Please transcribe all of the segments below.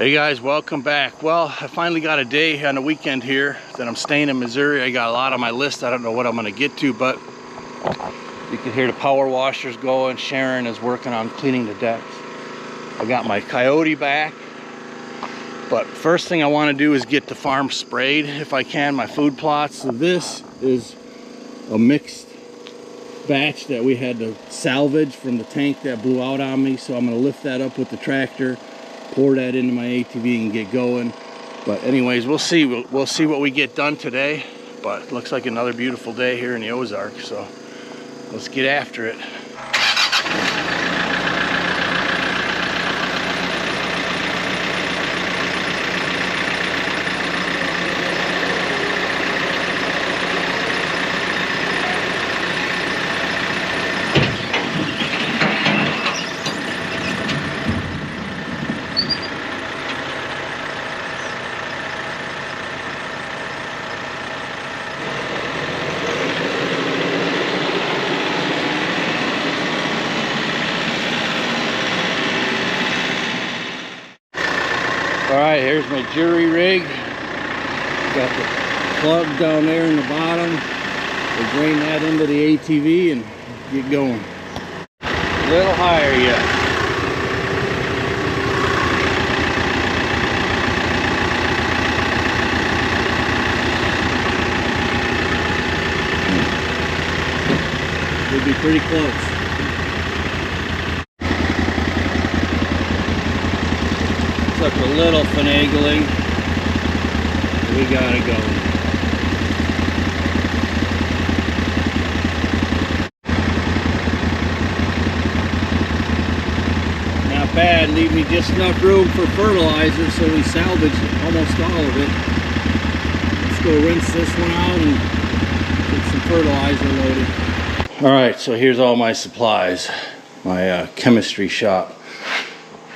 Hey guys, welcome back. Well, I finally got a day on the weekend here that I'm staying in Missouri. I got a lot on my list. I don't know what I'm gonna get to, but you can hear the power washers going. Sharon is working on cleaning the decks. I got my coyote back, but first thing I want to do is get the farm sprayed if I can, my food plots. So this is a mixed batch that we had to salvage from the tank that blew out on me. So I'm gonna lift that up with the tractor, pour that into my ATV and get going. But anyways, we'll see what we get done today. But it looks like another beautiful day here in the Ozarks, so let's get after it. Alright, here's my jury rig. Got the plug down there in the bottom. We'll drain that into the ATV and get going. A little higher yet. We'll be pretty close. Took a little finagling. We gotta go. Not bad, leave me just enough room for fertilizer, so we salvaged almost all of it. Let's go rinse this one out and get some fertilizer loaded. Alright, so here's all my supplies. My chemistry shop.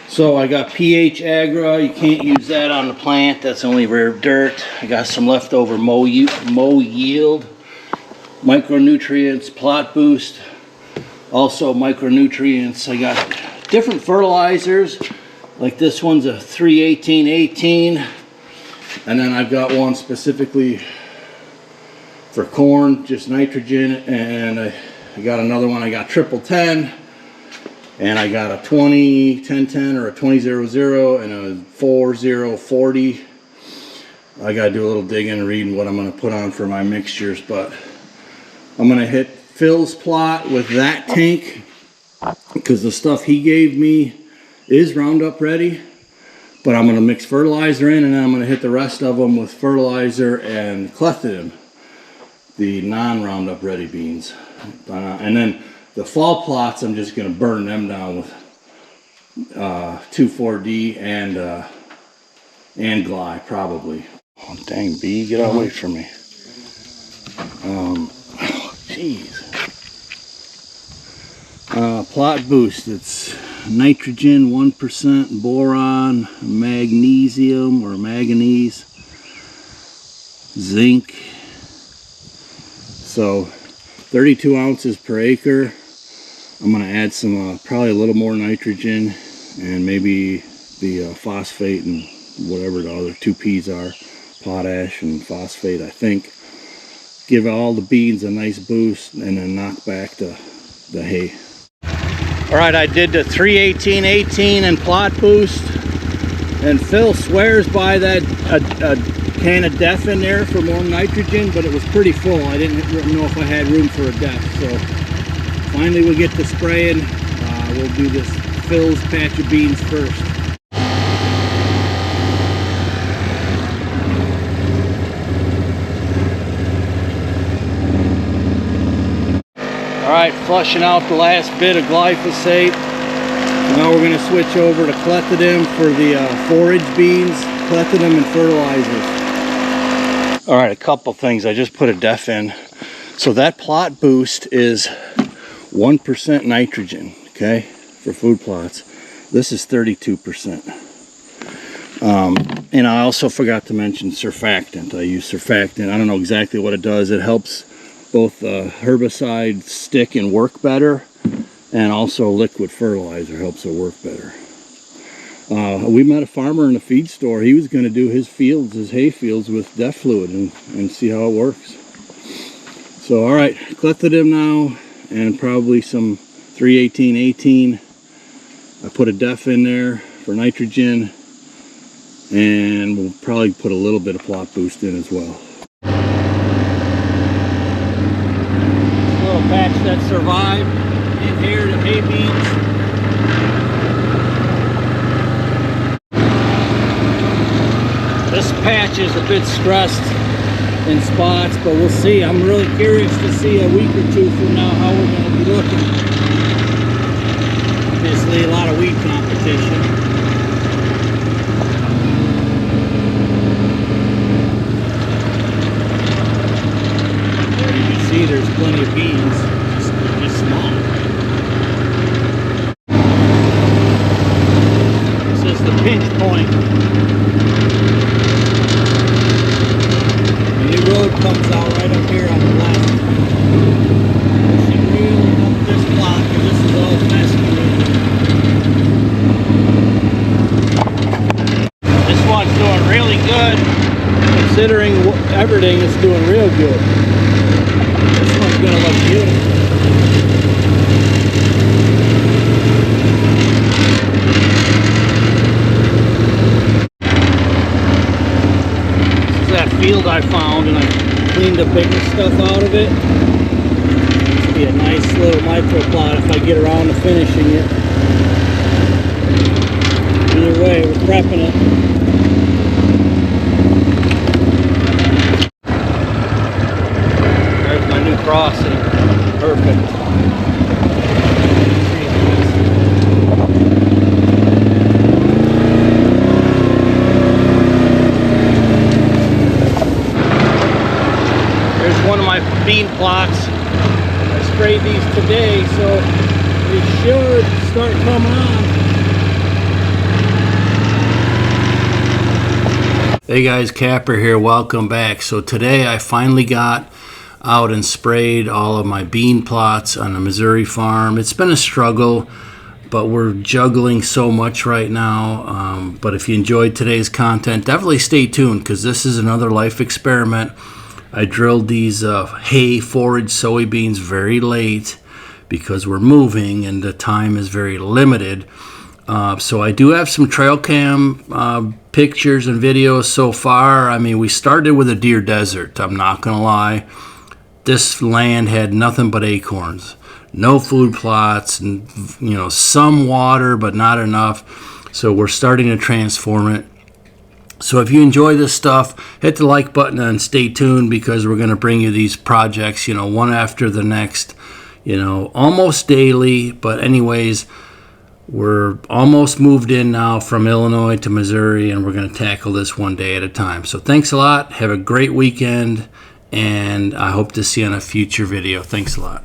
So I got pH Agra. You can't use that on the plant. That's only rare dirt. I got some leftover mow yield, micronutrients, plot boost, also micronutrients. I got different fertilizers. Like this one's a 3-18-18, and then I've got one specifically for corn, just nitrogen, and I got another one. I got 10-10. And I got a 20-10-10 or a 20-00 and a 40-40. I gotta do a little digging and reading what I'm gonna put on for my mixtures, but I'm gonna hit Phil's plot with that tank because the stuff he gave me is Roundup ready. But I'm gonna mix fertilizer in, and then I'm gonna hit the rest of them with fertilizer and Clethodim, the non-Roundup ready beans. And then the fall plots, I'm just going to burn them down with 2,4-D and Gly, probably. Oh, dang, bee, get away from me. Jeez. Plot boost, it's nitrogen 1%, boron, magnesium or manganese, zinc. So 32 ounces per acre. I'm going to add some, probably a little more nitrogen and maybe the phosphate and whatever the other two P's are, potash and phosphate, I think. Give all the beans a nice boost and then knock back the hay. Alright, I did the 3-18-18 and plot boost, and Phil swears by that a can of DEF in there for more nitrogen, but it was pretty full. I didn't know if I had room for a DEF, so finally we'll get to spraying. We'll do this Phil's patch of beans first. Alright, flushing out the last bit of glyphosate. Now we're going to switch over to Clethodim for the forage beans, Clethodim and fertilizers. Alright, a couple things. I just put a DEF in. So that plot boost is 1% nitrogen, okay, for food plots. This is 32%. And I also forgot to mention surfactant. I use surfactant. I don't know exactly what it does. It helps both herbicide stick and work better, and also liquid fertilizer helps it work better. We met a farmer in a feed store. He was going to do his fields, his hay fields, with DEF fluid and see how it works. So, all right, Clethodim now, and probably some 318-18. I put a DEF in there for nitrogen, and we'll probably put a little bit of plot boost in as well. This little patch that survived inherited hay beans. This patch is a bit stressed in spots, but we'll see. I'm really curious to see a week or two from now how we're going to be looking. Obviously, a lot of weed competition. There you can see there's plenty of beans, just small. This is the pinch point. Road comes out right up here on the left. Pushing real up this block, and this is all fescue. This one's doing really good, considering everything is doing real good. This one's gonna look beautiful. Field I found, and I cleaned the bigger stuff out of it. This will be a nice little micro plot if I get around to finishing it. Either way, we're prepping it. There's my new crossing. Perfect. One of my bean plots. I sprayed these today, so they should start coming on. Hey guys, Kapper here, welcome back. So today I finally got out and sprayed all of my bean plots on the Missouri farm. It's been a struggle, but we're juggling so much right now. But if you enjoyed today's content, definitely stay tuned, because this is another life experiment. I drilled these hay forage soybeans very late because we're moving and the time is very limited. So I do have some trail cam pictures and videos so far. I mean, we started with a deer desert, I'm not gonna lie. This land had nothing but acorns, no food plots, and some water but not enough. So we're starting to transform it. So if you enjoy this stuff, hit the like button and stay tuned, because we're going to bring you these projects, one after the next, almost daily. But anyways, we're almost moved in now from Illinois to Missouri, and we're going to tackle this one day at a time. So thanks a lot. Have a great weekend, and I hope to see you on a future video. Thanks a lot.